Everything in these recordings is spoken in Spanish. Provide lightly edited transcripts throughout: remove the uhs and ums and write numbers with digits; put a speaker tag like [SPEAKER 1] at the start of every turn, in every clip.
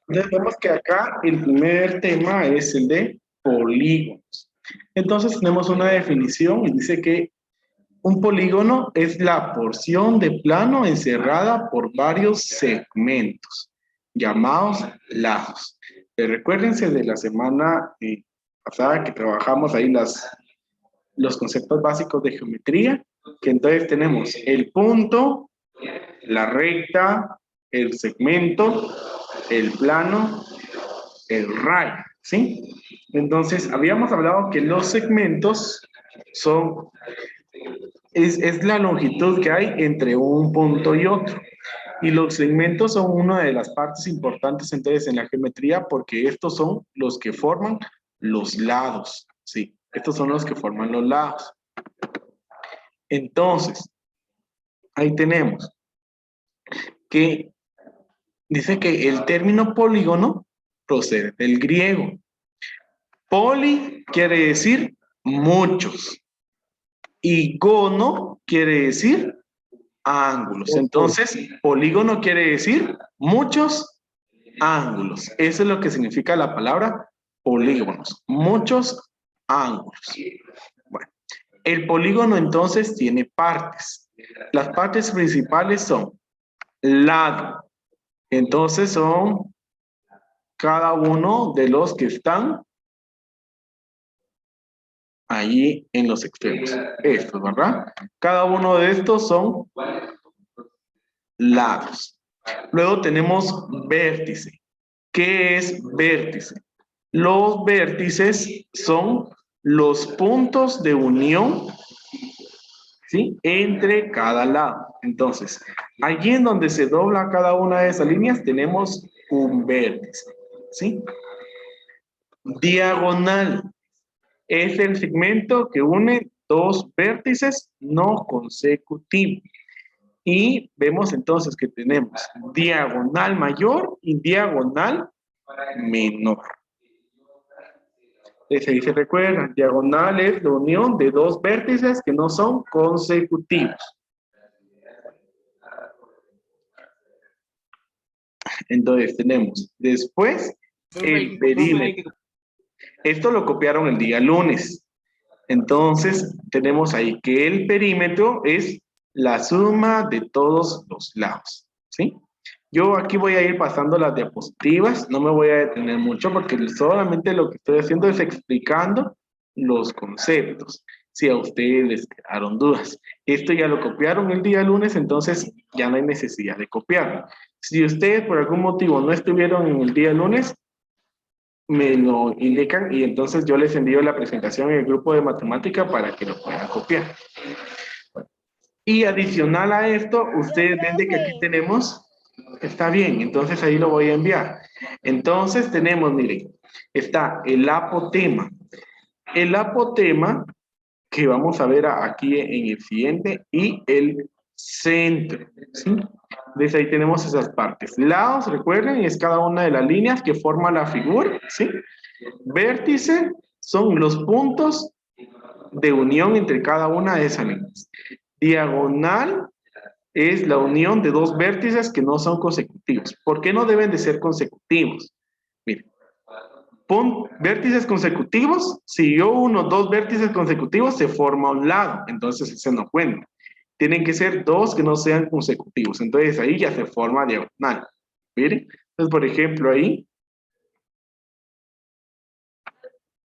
[SPEAKER 1] Entonces vemos que acá el primer tema es el de polígonos. Entonces tenemos una definición y dice que un polígono es la porción de plano encerrada por varios segmentos, llamados lados. Recuérdense de la semana pasada que trabajamos ahí los conceptos básicos de geometría, que entonces tenemos el punto, la recta, el segmento, el plano, el rayo, ¿sí? Entonces, habíamos hablado que los segmentos son, es la longitud que hay entre un punto y otro. Y los segmentos son una de las partes importantes entonces en la geometría porque estos son los que forman los lados, ¿sí? Estos son los que forman los lados. Entonces, ahí tenemos que dice que el término polígono procede del griego. Poli quiere decir muchos y gono quiere decir ángulos. Entonces, polígono quiere decir muchos ángulos. Eso es lo que significa la palabra polígonos, muchos ángulos. Bueno, el polígono entonces tiene partes. Las partes principales son lado. Entonces son cada uno de los que están allí en los extremos. Estos, ¿verdad? Cada uno de estos son lados. Luego tenemos vértice. ¿Qué es vértice? Los vértices son los puntos de unión, ¿sí? Entre cada lado. Entonces, allí en donde se dobla cada una de esas líneas tenemos un vértice, ¿sí? Diagonal es el segmento que une dos vértices no consecutivos. Y vemos entonces que tenemos diagonal mayor y diagonal menor. Entonces ahí se recuerdan, diagonal es la unión de dos vértices que no son consecutivos. Entonces tenemos después el perímetro. Esto lo copiaron el día lunes. Entonces tenemos ahí que el perímetro es la suma de todos los lados, ¿sí? Yo aquí voy a ir pasando las diapositivas, no me voy a detener mucho porque solamente lo que estoy haciendo es explicando los conceptos, si a ustedes les quedaron dudas. Esto ya lo copiaron el día lunes, entonces ya no hay necesidad de copiarlo. Si ustedes por algún motivo no estuvieron en el día lunes, me lo indican y entonces yo les envío la presentación en el grupo de matemática para que lo puedan copiar. Y adicional a esto, ustedes ven de que aquí tenemos, está bien, entonces ahí lo voy a enviar. Entonces tenemos, miren, está el apotema. El apotema, que vamos a ver aquí en el siguiente, y el centro, ¿sí? Desde ahí tenemos esas partes. Lados, recuerden, es cada una de las líneas que forma la figura, ¿sí? Vértice son los puntos de unión entre cada una de esas líneas. Diagonal es la unión de dos vértices que no son consecutivos. ¿Por qué no deben de ser consecutivos? Miren, vértices consecutivos, si yo uno dos vértices consecutivos, se forma un lado, entonces ese no cuenta. Tienen que ser dos que no sean consecutivos, entonces ahí ya se forma diagonal. Miren, entonces por ejemplo ahí,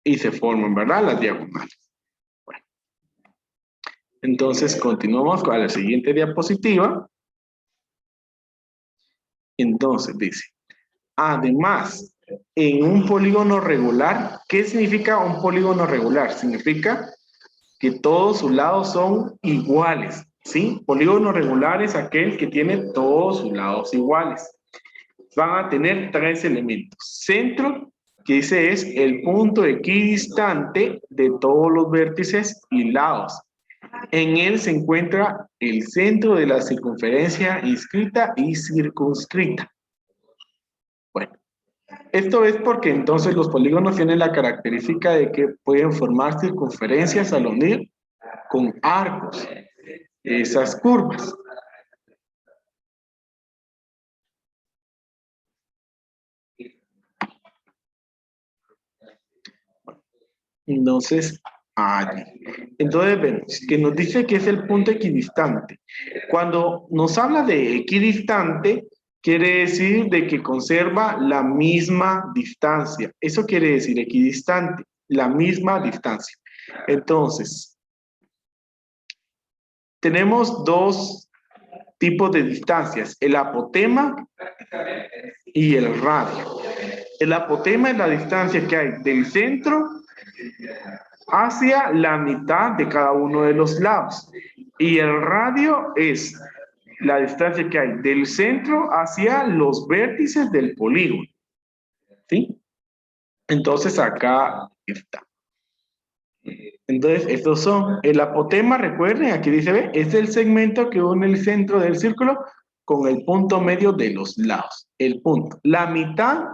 [SPEAKER 1] y se forman, ¿verdad? Las diagonales. Bueno, entonces continuamos con la siguiente diapositiva. Entonces dice, además, en un polígono regular, ¿qué significa un polígono regular? Significa que todos sus lados son iguales, ¿sí? Polígono regular es aquel que tiene todos sus lados iguales. Van a tener tres elementos. Centro, que ese es el punto equidistante de todos los vértices y lados. En él se encuentra el centro de la circunferencia inscrita y circunscrita. Bueno, esto es porque entonces los polígonos tienen la característica de que pueden formar circunferencias al unir con arcos, esas curvas. Entonces, allí. Entonces, vemos que nos dice que es el punto equidistante. Cuando nos habla de equidistante, quiere decir de que conserva la misma distancia. Eso quiere decir equidistante, la misma distancia. Entonces, tenemos dos tipos de distancias, el apotema y el radio. El apotema es la distancia que hay del centro hacia la mitad de cada uno de los lados. Y el radio es la distancia que hay del centro hacia los vértices del polígono. ¿Sí? Entonces acá está. Entonces, estos son el apotema, recuerden, aquí dice, ve, es el segmento que une el centro del círculo con el punto medio de los lados. El punto. La mitad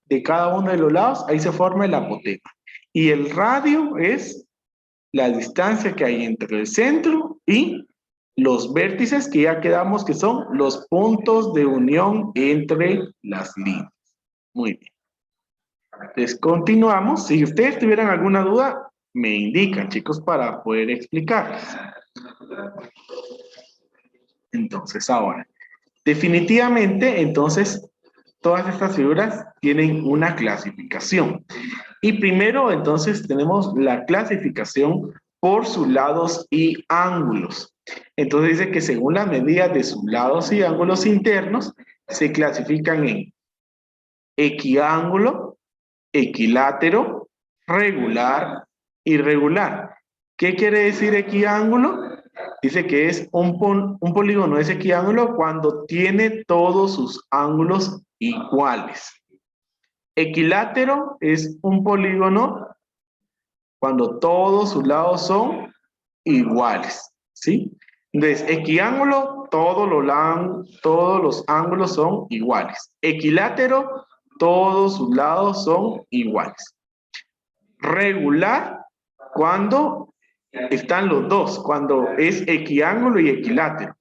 [SPEAKER 1] de cada uno de los lados, ahí se forma el apotema. Y el radio es la distancia que hay entre el centro y los vértices que ya quedamos que son los puntos de unión entre las líneas. Muy bien. Entonces, continuamos. Si ustedes tuvieran alguna duda, me indican, chicos, para poder explicarles. Entonces, ahora, definitivamente, entonces, todas estas figuras tienen una clasificación. Y primero, entonces, tenemos la clasificación por sus lados y ángulos. Entonces dice que según las medidas de sus lados y ángulos internos, se clasifican en equiángulo, equilátero, regular, irregular. ¿Qué quiere decir equiángulo? Dice que es un polígono es equiángulo cuando tiene todos sus ángulos iguales. Equilátero es un polígono cuando todos sus lados son iguales, ¿sí? Entonces, equiángulo, todos los ángulos son iguales. Equilátero, todos sus lados son iguales. Regular, cuando están los dos, cuando es equiángulo y equilátero.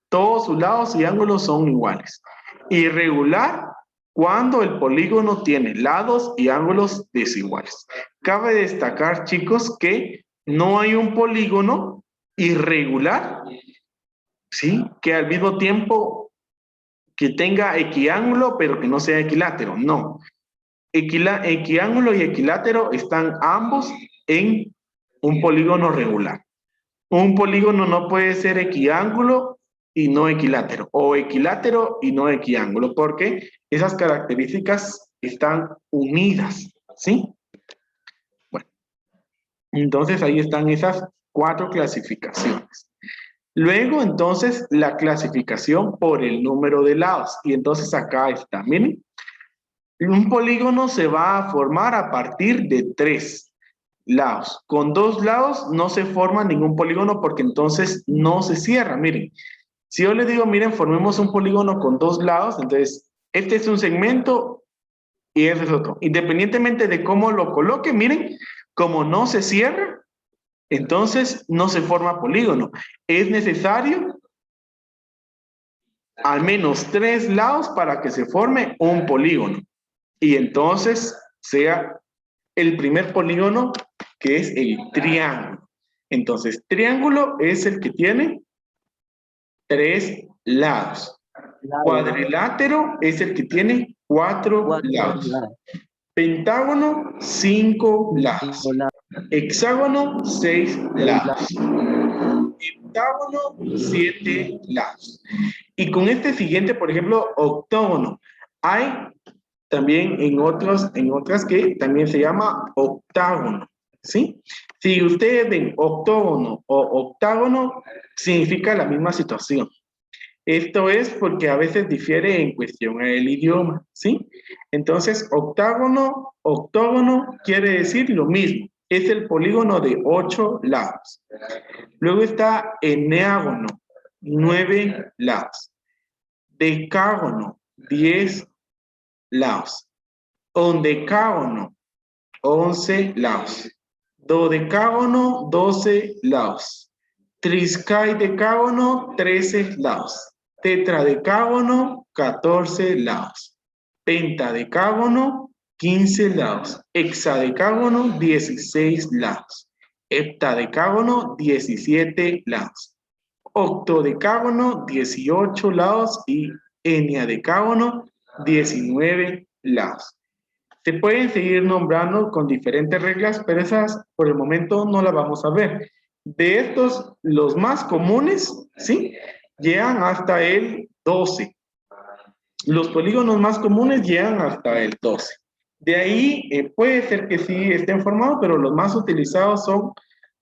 [SPEAKER 1] Todos sus lados y ángulos son iguales. Irregular, cuando el polígono tiene lados y ángulos desiguales. Cabe destacar, chicos, que no hay un polígono irregular, ¿sí? Que al mismo tiempo que tenga equiángulo, pero que no sea equilátero. No. Equiángulo y equilátero están ambos en un polígono regular. Un polígono no puede ser equiángulo y no equilátero, o equilátero y no equiángulo, porque esas características están unidas, ¿sí? Bueno, entonces ahí están esas 4 clasificaciones. Luego, entonces, la clasificación por el número de lados. Y entonces acá está, miren. Un polígono se va a formar a partir de 3 lados. Con 2 lados no se forma ningún polígono porque entonces no se cierra. Miren, si yo les digo, miren, formemos un polígono con 2 lados, entonces este es un segmento y este es otro. Independientemente de cómo lo coloque, miren, como no se cierra, entonces no se forma polígono. Es necesario al menos 3 lados para que se forme un polígono. Y entonces sea el primer polígono que es el triángulo. Entonces, triángulo es el que tiene 3 lados. Cuadrilátero es el que tiene 4 lados. Pentágono, 5 lados. Hexágono, 6 lados. Heptágono, 7 lados. Y con este siguiente, por ejemplo, octógono. Hay también en otras que también se llama octágono, ¿sí? Si ustedes ven octógono o octágono, significa la misma situación. Esto es porque a veces difiere en cuestión el idioma, ¿sí? Entonces, octágono, octógono quiere decir lo mismo. Es el polígono de 8 lados. Luego está eneágono, 9 lados. Decágono, 10 lados. Ondecágono, 11 lados. Dodecágono, 12 lados. Triscaidecágono, 13 lados. Tetradecágono, 14 lados. Pentadecágono, 15 lados. Hexadecágono, 16 lados. Heptadecágono, 17 lados. Octodecágono, 18 lados. Y eniadecágono, 19 lados. Se pueden seguir nombrando con diferentes reglas, pero esas por el momento no las vamos a ver. De estos, los más comunes, ¿sí? Llegan hasta el 12. Los polígonos más comunes llegan hasta el 12. De ahí puede ser que sí estén formados, pero los más utilizados son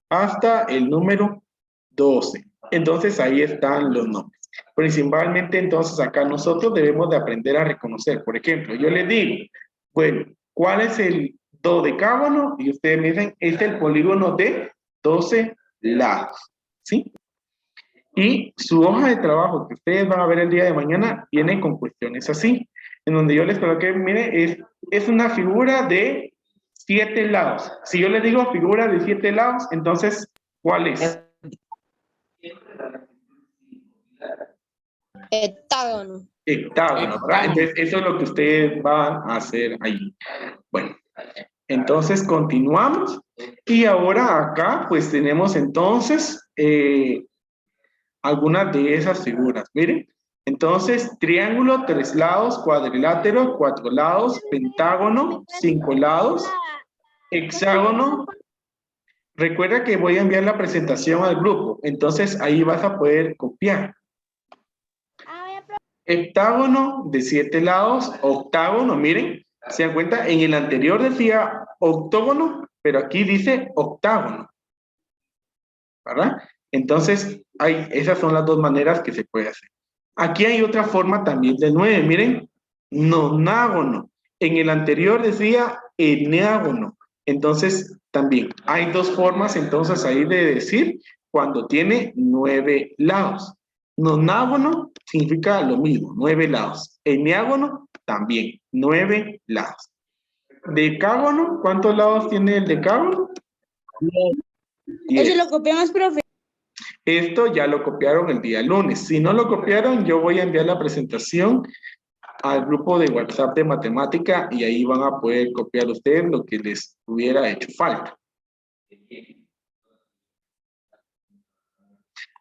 [SPEAKER 1] hasta el número 12. Entonces ahí están los nombres. Principalmente entonces acá nosotros debemos de aprender a reconocer. Por ejemplo, yo les digo, bueno, ¿cuál es el dodecágono? Y ustedes me dicen, es el polígono de 12 lados. ¿Sí? Y su hoja de trabajo que ustedes van a ver el día de mañana viene con cuestiones así, en donde yo les coloqué, mire, es una figura de 7 lados. Si yo les digo figura de 7 lados, entonces, ¿cuál es?
[SPEAKER 2] Hectágono.
[SPEAKER 1] Hectágono, ¿verdad? Entonces, eso es lo que ustedes van a hacer ahí. Bueno, entonces continuamos. Y ahora acá, pues tenemos entonces algunas de esas figuras. Miren, entonces, triángulo, 3 lados, cuadrilátero, 4 lados, pentágono, 5 lados, hexágono. Recuerda que voy a enviar la presentación al grupo, entonces ahí vas a poder copiar. Heptágono de 7 lados, octágono, miren, se dan cuenta, en el anterior decía octógono, pero aquí dice octágono, ¿verdad? Entonces, esas son las dos maneras que se puede hacer. Aquí hay otra forma también de 9, miren, nonágono. En el anterior decía eneágono. Entonces, también hay dos formas entonces ahí de decir cuando tiene 9 lados. Nonágono significa lo mismo, 9 lados. Eneágono también, 9 lados. Decágono, ¿cuántos lados tiene el decágono? 10.
[SPEAKER 2] Eso lo copiamos, profe.
[SPEAKER 1] Esto ya lo copiaron el día lunes. Si no lo copiaron, yo voy a enviar la presentación al grupo de WhatsApp de matemática y ahí van a poder copiar ustedes lo que les hubiera hecho falta.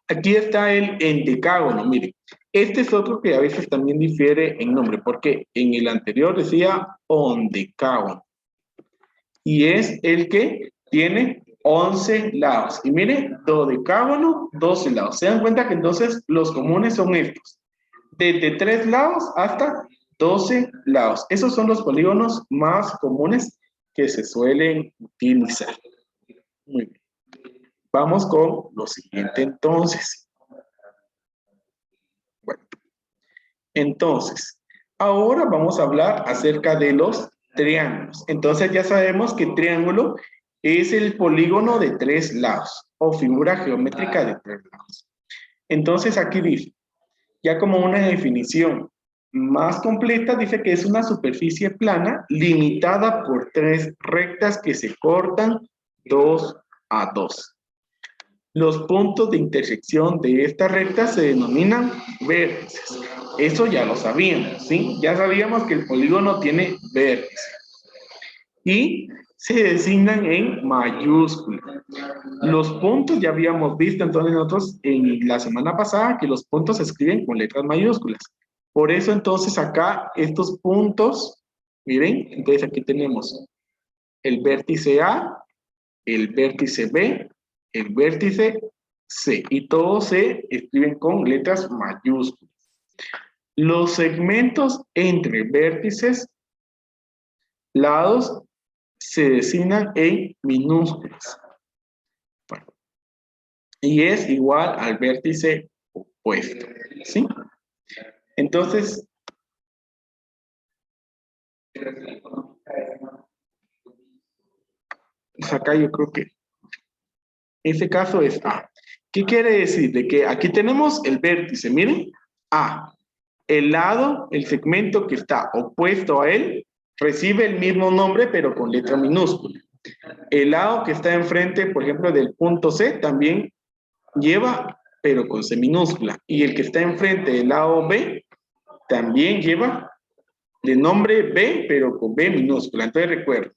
[SPEAKER 1] Aquí está el endecágono, miren. Este es otro que a veces también difiere en nombre, porque en el anterior decía ondecágono. Y es el que tiene 11 lados. Y mire, dodecágono, 12 lados. Se dan cuenta que entonces los comunes son estos. Desde 3 lados hasta 12 lados. Esos son los polígonos más comunes que se suelen utilizar. Muy bien. Vamos con lo siguiente entonces. Bueno, entonces, ahora vamos a hablar acerca de los triángulos. Entonces ya sabemos que triángulo es el polígono de 3 lados o figura geométrica de 3 lados. Entonces aquí dice, ya como una definición más completa, dice que es una superficie plana limitada por 3 rectas que se cortan 2 a 2. Los puntos de intersección de estas rectas se denominan vértices. Eso ya lo sabíamos, ¿sí? Ya sabíamos que el polígono tiene vértices. Y se designan en mayúscula. Los puntos ya habíamos visto entonces nosotros en la semana pasada que los puntos se escriben con letras mayúsculas. Por eso entonces acá estos puntos, miren, entonces aquí tenemos el vértice A, el vértice B, el vértice C, y todos se escriben con letras mayúsculas. Los segmentos entre vértices, lados, se designan en minúsculas. Bueno, y es igual al vértice opuesto, ¿sí? Entonces, pues acá yo creo que ese caso es A. ¿Qué quiere decir? De que aquí tenemos el vértice, miren, A. El lado, el segmento que está opuesto a él, recibe el mismo nombre, pero con letra minúscula. El lado que está enfrente, por ejemplo, del punto C, también lleva, pero con C minúscula. Y el que está enfrente del lado B, también lleva de nombre B, pero con B minúscula. Entonces recuerda,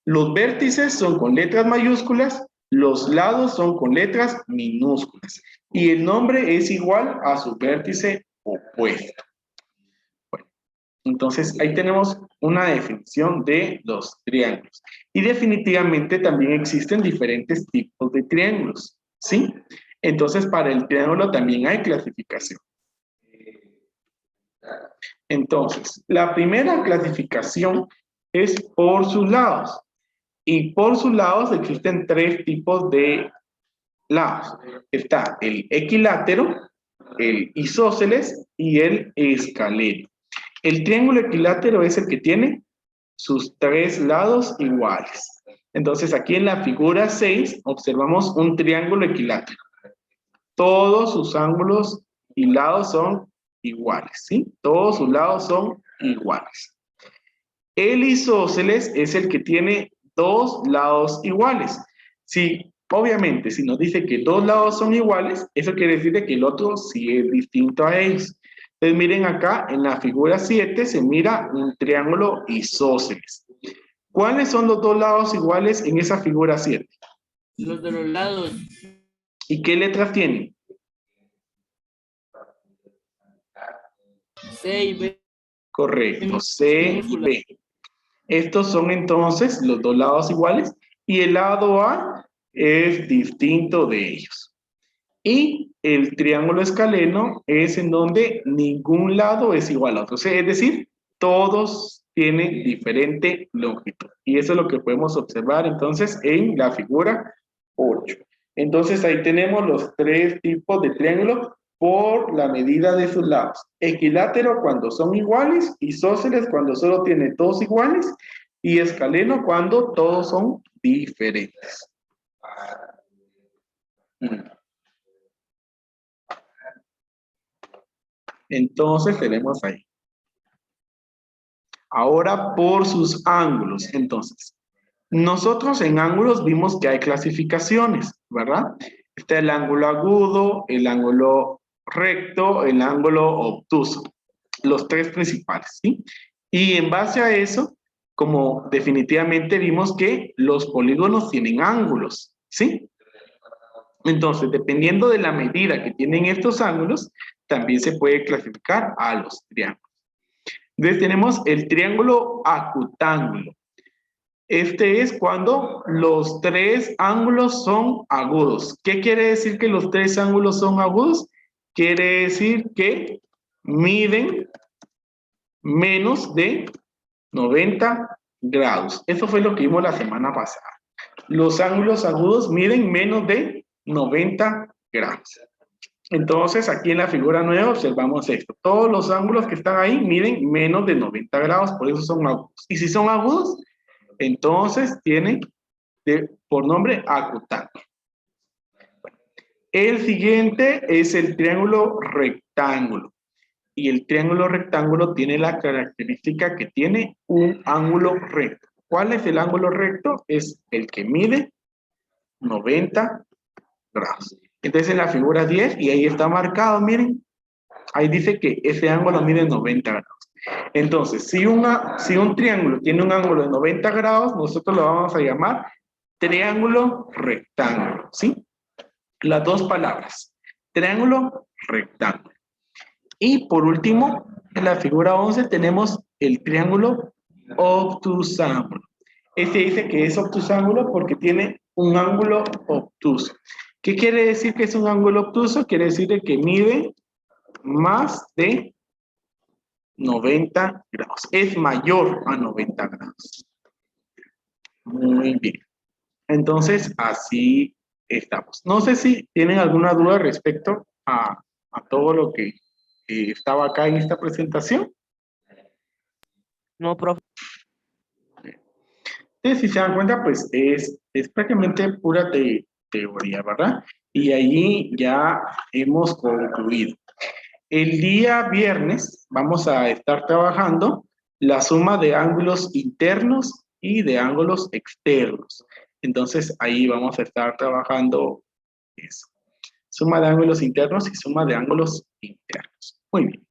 [SPEAKER 1] los vértices son con letras mayúsculas, los lados son con letras minúsculas. Y el nombre es igual a su vértice opuesto. Bueno, entonces ahí tenemos una definición de los triángulos. Y definitivamente también existen diferentes tipos de triángulos, ¿sí? Entonces para el triángulo también hay clasificación. Entonces, la primera clasificación es por sus lados. Y por sus lados existen tres tipos de lados. Está el equilátero, el isósceles y el escaleno. El triángulo equilátero es el que tiene sus tres lados iguales. Entonces, aquí en la figura 6 observamos un triángulo equilátero. Todos sus ángulos y lados son iguales, ¿sí? Todos sus lados son iguales. El isósceles es el que tiene dos lados iguales. Sí, obviamente, si nos dice que dos lados son iguales, eso quiere decir que el otro sí es distinto a ellos. Entonces, miren acá, en la figura 7 se mira un triángulo isósceles. ¿Cuáles son los dos lados iguales en esa figura 7?
[SPEAKER 3] Los de los lados.
[SPEAKER 1] ¿Y qué letras tienen?
[SPEAKER 3] C y B.
[SPEAKER 1] Correcto, C y B. Estos son entonces los dos lados iguales y el lado A es distinto de ellos. Y el triángulo escaleno es en donde ningún lado es igual a otro. Es decir, todos tienen diferente longitud. Y eso es lo que podemos observar entonces en la figura 8. Entonces ahí tenemos los tres tipos de triángulos por la medida de sus lados. Equilátero cuando son iguales, isósceles cuando solo tiene dos iguales y escaleno cuando todos son diferentes. Entonces tenemos ahí. Ahora por sus ángulos. Entonces, nosotros en ángulos vimos que hay clasificaciones, ¿verdad? Está el ángulo agudo, el ángulo recto, el ángulo obtuso. Los tres principales, ¿sí? Y en base a eso, como definitivamente vimos que los polígonos tienen ángulos, ¿sí? Entonces, dependiendo de la medida que tienen estos ángulos, también se puede clasificar a los triángulos. Entonces tenemos el triángulo acutángulo. Este es cuando los tres ángulos son agudos. ¿Qué quiere decir que los tres ángulos son agudos? Quiere decir que miden menos de 90 grados. Eso fue lo que vimos la semana pasada. Los ángulos agudos miden menos de 90 grados. Entonces, aquí en la figura 9 observamos esto. Todos los ángulos que están ahí miden menos de 90 grados, por eso son agudos. Y si son agudos, entonces tienen por nombre acutángulo. El siguiente es el triángulo rectángulo. Y el triángulo rectángulo tiene la característica que tiene un ángulo recto. ¿Cuál es el ángulo recto? Es el que mide 90 grados. Entonces en la figura 10, y ahí está marcado, miren, ahí dice que ese ángulo mide 90 grados. Entonces, si un triángulo tiene un ángulo de 90 grados, nosotros lo vamos a llamar triángulo rectángulo, ¿sí? Las dos palabras, triángulo rectángulo. Y por último, en la figura 11 tenemos el triángulo obtusángulo. Este dice que es obtusángulo porque tiene un ángulo obtuso. ¿Qué quiere decir que es un ángulo obtuso? Quiere decir que mide más de 90 grados. Es mayor a 90 grados. Muy bien. Entonces, así estamos. No sé si tienen alguna duda respecto a todo lo que estaba acá en esta presentación.
[SPEAKER 3] No, profe.
[SPEAKER 1] Entonces, si se dan cuenta, pues es prácticamente pura teoría, ¿verdad? Y allí ya hemos concluido. El día viernes vamos a estar trabajando la suma de ángulos internos y de ángulos externos. Entonces, ahí vamos a estar trabajando eso. Suma de ángulos internos y suma de ángulos internos. Muy bien.